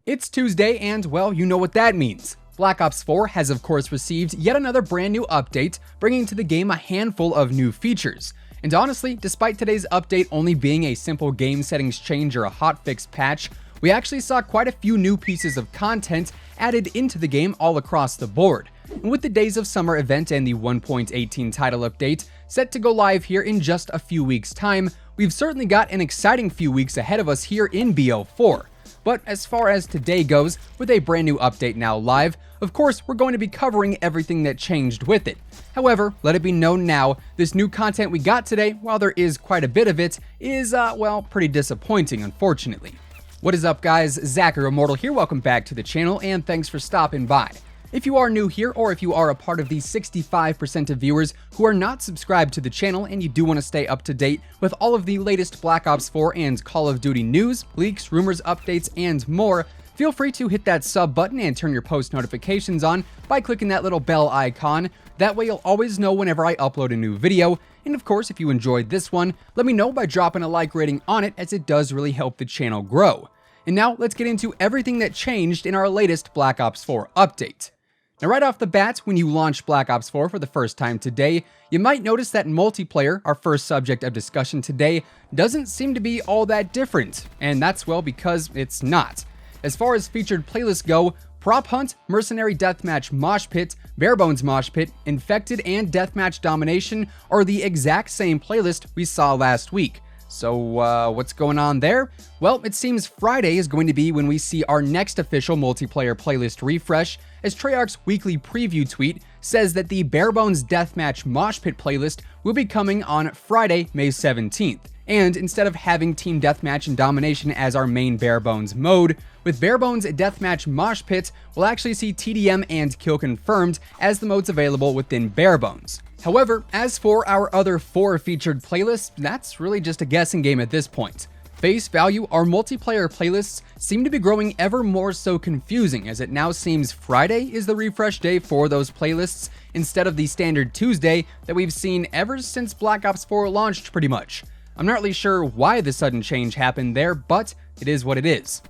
It's Tuesday and, well, you know what that means. Black Ops 4 has of course received yet another brand new update, bringing to the game a handful of new features. And honestly, despite today's update only being a simple game settings change or a hotfix patch, we actually saw quite a few new pieces of content added into the game all across the board. And with the Days of Summer event and the 1.18 title update set to go live here in just a few weeks' time, we've certainly got an exciting few weeks ahead of us here in BO4. But as far as today goes, with a brand new update now live, of course we're going to be covering everything that changed with it. However, let it be known now, this new content we got today, while there is quite a bit of it, is, well, pretty disappointing, unfortunately. What is up, guys? Zach or Immortal here, welcome back to the channel, and thanks for stopping by. If you are new here, or if you are a part of the 65% of viewers who are not subscribed to the channel and you do want to stay up to date with all of the latest Black Ops 4 and Call of Duty news, leaks, rumors, updates, and more, feel free to hit that sub button and turn your post notifications on by clicking that little bell icon. That way you'll always know whenever I upload a new video. And of course, if you enjoyed this one, let me know by dropping a like rating on it, as it does really help the channel grow. And now let's get into everything that changed in our latest Black Ops 4 update. Now right off the bat, when you launch Black Ops 4 for the first time today, you might notice that multiplayer, our first subject of discussion today, doesn't seem to be all that different, and that's, well, because it's not. As far as featured playlists go, Prop Hunt, Mercenary Deathmatch Mosh Pit, Barebones Mosh Pit, Infected, and Deathmatch Domination are the exact same playlist we saw last week. So, what's going on there? Well, it seems Friday is going to be when we see our next official multiplayer playlist refresh, as Treyarch's weekly preview tweet says that the Barebones Deathmatch Mosh Pit playlist will be coming on Friday, May 17th. And instead of having Team Deathmatch and Domination as our main Barebones mode, with Barebones Deathmatch Mosh Pit, we'll actually see TDM and Kill Confirmed as the modes available within Barebones. However, as for our other 4 featured playlists, that's really just a guessing game at this point. Face value, our multiplayer playlists seem to be growing ever more so confusing, as it now seems Friday is the refresh day for those playlists instead of the standard Tuesday that we've seen ever since Black Ops 4 launched pretty much. I'm not really sure why the sudden change happened there, but it is what it is.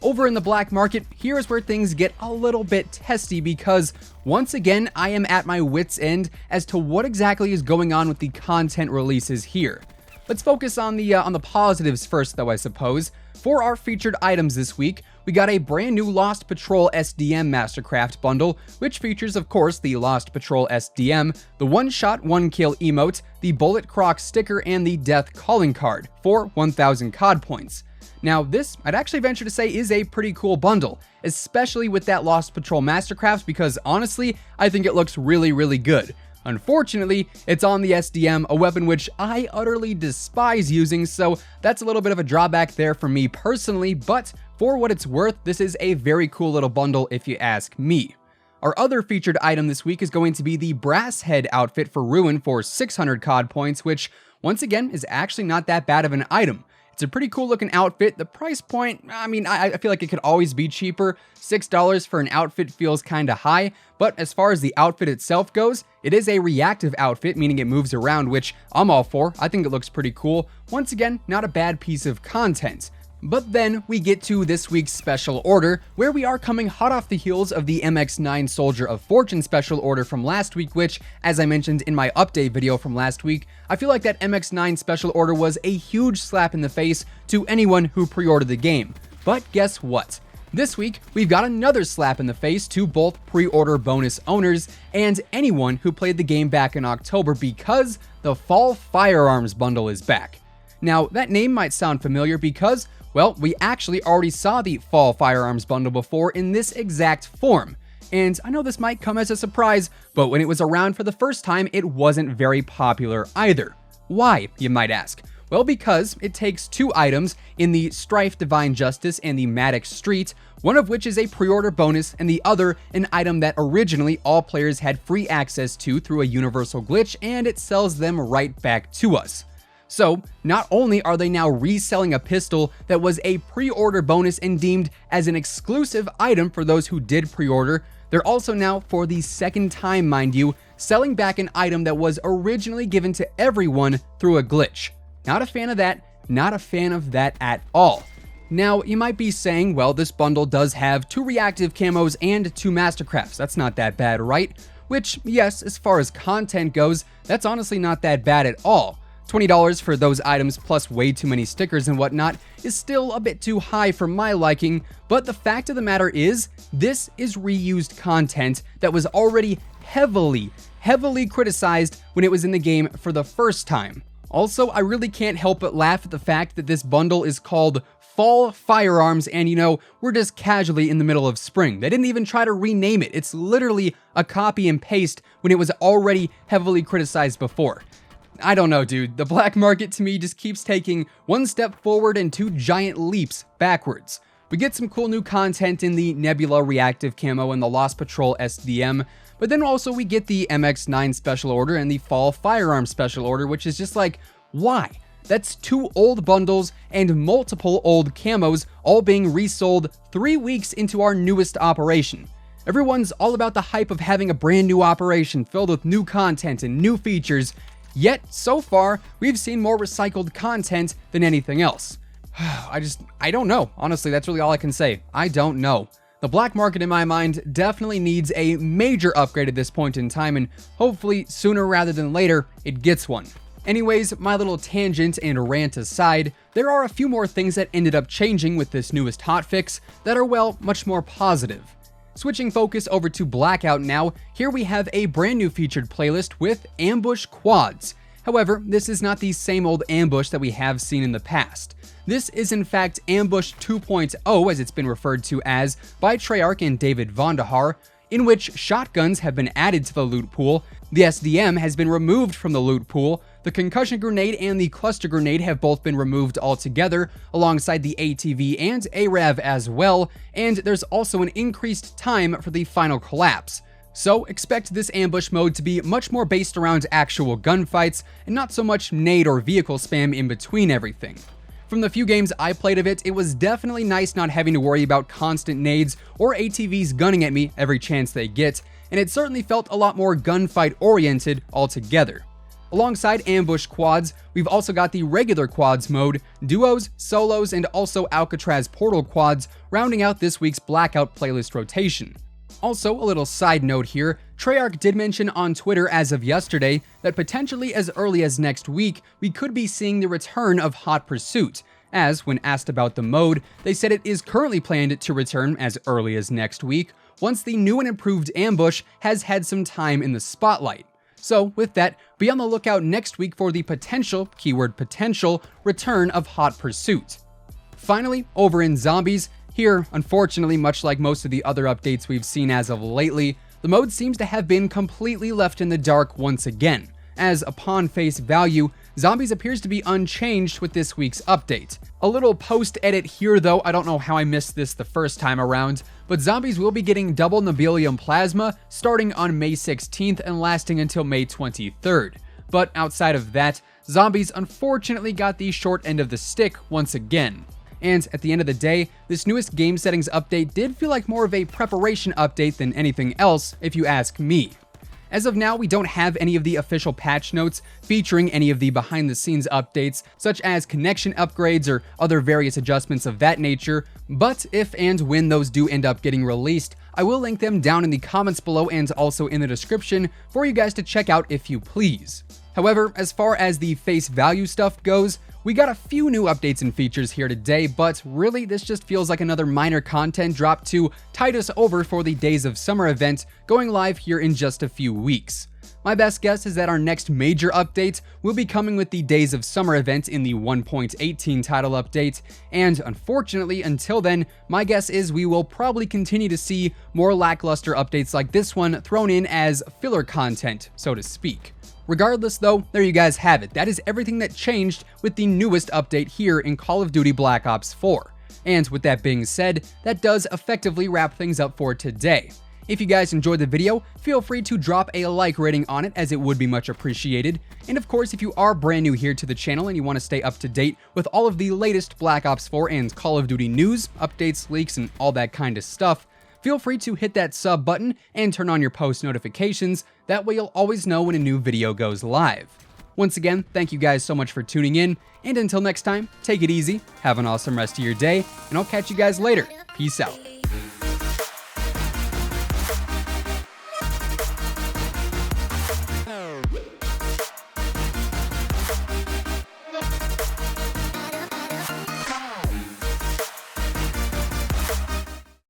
Over in the black market, here's where things get a little bit testy, because once again, I am at my wit's end as to what exactly is going on with the content releases here. Let's focus on the positives first, though, I suppose. For our featured items this week, we got a brand new Lost Patrol SDM Mastercraft bundle, which features, of course, the Lost Patrol SDM, the one-shot, one-kill emote, the Bullet Croc sticker, and the Death Calling card for 1,000 COD points. Now this, I'd actually venture to say, is a pretty cool bundle, especially with that Lost Patrol Mastercraft, because honestly, I think it looks really, really good. Unfortunately, it's on the SDM, a weapon which I utterly despise using, so that's a little bit of a drawback there for me personally, but for what it's worth, this is a very cool little bundle if you ask me. Our other featured item this week is going to be the Brass Head outfit for Ruin for 600 COD points, which, once again, is actually not that bad of an item. It's a pretty cool looking outfit. The price point, I mean, I feel like it could always be cheaper. $6 for an outfit feels kinda high, but as far as the outfit itself goes, it is a reactive outfit, meaning it moves around, which I'm all for. I think it looks pretty cool. Once again, not a bad piece of content. But then we get to this week's special order, where we are coming hot off the heels of the MX9 Soldier of Fortune special order from last week, which, as I mentioned in my update video from last week, I feel like that MX9 special order was a huge slap in the face to anyone who pre-ordered the game. But guess what? This week, we've got another slap in the face to both pre-order bonus owners and anyone who played the game back in October, because the Fall Firearms bundle is back. Now, that name might sound familiar because, well, we actually already saw the Fall Firearms bundle before in this exact form. And I know this might come as a surprise, but when it was around for the first time, it wasn't very popular either. Why, you might ask? Well, because it takes 2 items in the Strife Divine Justice and the Maddox Street, one of which is a pre-order bonus and the other an item that originally all players had free access to through a universal glitch, and it sells them right back to us. So, not only are they now reselling a pistol that was a pre-order bonus and deemed as an exclusive item for those who did pre-order, they're also now, for the second time mind you, selling back an item that was originally given to everyone through a glitch. Not a fan of that, not a fan of that at all. Now, you might be saying, well, this bundle does have 2 reactive camos and 2 mastercrafts. That's not that bad, right? Which, yes, as far as content goes, that's honestly not that bad at all. $20 for those items plus way too many stickers and whatnot is still a bit too high for my liking, but the fact of the matter is, this is reused content that was already heavily criticized when it was in the game for the first time. Also, I really can't help but laugh at the fact that this bundle is called Fall Firearms, and we're just casually in the middle of spring. They didn't even try to rename it. It's literally a copy and paste when it was already heavily criticized before. I don't know, dude. The black market to me just keeps taking one step forward and 2 giant leaps backwards. We get some cool new content in the Nebula Reactive Camo and the Lost Patrol SDM, but then also we get the MX9 Special Order and the Fall Firearms Special Order, which is just like, why? That's 2 old bundles and multiple old camos all being resold 3 weeks into our newest operation. Everyone's all about the hype of having a brand new operation filled with new content and new features, yet so far we've seen more recycled content than anything else. I don't know. Honestly, that's really all I can say. I don't know. The black market in my mind definitely needs a major upgrade at this point in time, and hopefully sooner rather than later it gets one. Anyways, my little tangent and rant aside, there are a few more things that ended up changing with this newest hotfix that are, well, much more positive. Switching focus over to Blackout now, here we have a brand new featured playlist with ambush quads. However, this is not the same old ambush that we have seen in the past. This is in fact Ambush 2.0, as it's been referred to as by Treyarch and David Vonderhaar, in which shotguns have been added to the loot pool, the SDM has been removed from the loot pool, the concussion grenade and the cluster grenade have both been removed altogether, alongside the ATV and ARAV as well, and there's also an increased time for the final collapse. So expect this ambush mode to be much more based around actual gunfights, and not so much nade or vehicle spam in between everything. From the few games I played of it, it was definitely nice not having to worry about constant nades or ATVs gunning at me every chance they get, and it certainly felt a lot more gunfight oriented altogether. Alongside ambush quads, we've also got the regular quads mode, duos, solos, and also Alcatraz portal quads, rounding out this week's Blackout playlist rotation. Also, a little side note here, Treyarch did mention on Twitter as of yesterday that potentially as early as next week, we could be seeing the return of Hot Pursuit, as when asked about the mode, they said it is currently planned to return as early as next week, once the new and improved ambush has had some time in the spotlight. So with that, be on the lookout next week for the potential, keyword potential, return of Hot Pursuit. Finally, over in Zombies, here, unfortunately, much like most of the other updates we've seen as of lately, the mode seems to have been completely left in the dark once again, as upon face value, Zombies appears to be unchanged with this week's update. A little post-edit here though, I don't know how I missed this the first time around, but Zombies will be getting double Nobelium Plasma starting on May 16th and lasting until May 23rd. But outside of that, Zombies unfortunately got the short end of the stick once again. And at the end of the day, this newest game settings update did feel like more of a preparation update than anything else, if you ask me. As of now, we don't have any of the official patch notes featuring any of the behind-the-scenes updates, such as connection upgrades or other various adjustments of that nature, but if and when those do end up getting released, I will link them down in the comments below and also in the description for you guys to check out if you please. However, as far as the face value stuff goes, we got a few new updates and features here today, but really this just feels like another minor content drop to tide us over for the Days of Summer event going live here in just a few weeks. My best guess is that our next major update will be coming with the Days of Summer event in the 1.18 title update, and unfortunately until then, my guess is we will probably continue to see more lackluster updates like this one thrown in as filler content, so to speak. Regardless though, there you guys have it. That is everything that changed with the newest update here in Call of Duty Black Ops 4. And with that being said, that does effectively wrap things up for today. If you guys enjoyed the video, feel free to drop a like rating on it, as it would be much appreciated. And of course, if you are brand new here to the channel and you want to stay up to date with all of the latest Black Ops 4 and Call of Duty news, updates, leaks, and all that kind of stuff, feel free to hit that sub button and turn on your post notifications. That way you'll always know when a new video goes live. Once again, thank you guys so much for tuning in, and until next time, take it easy, have an awesome rest of your day, and I'll catch you guys later. Peace out.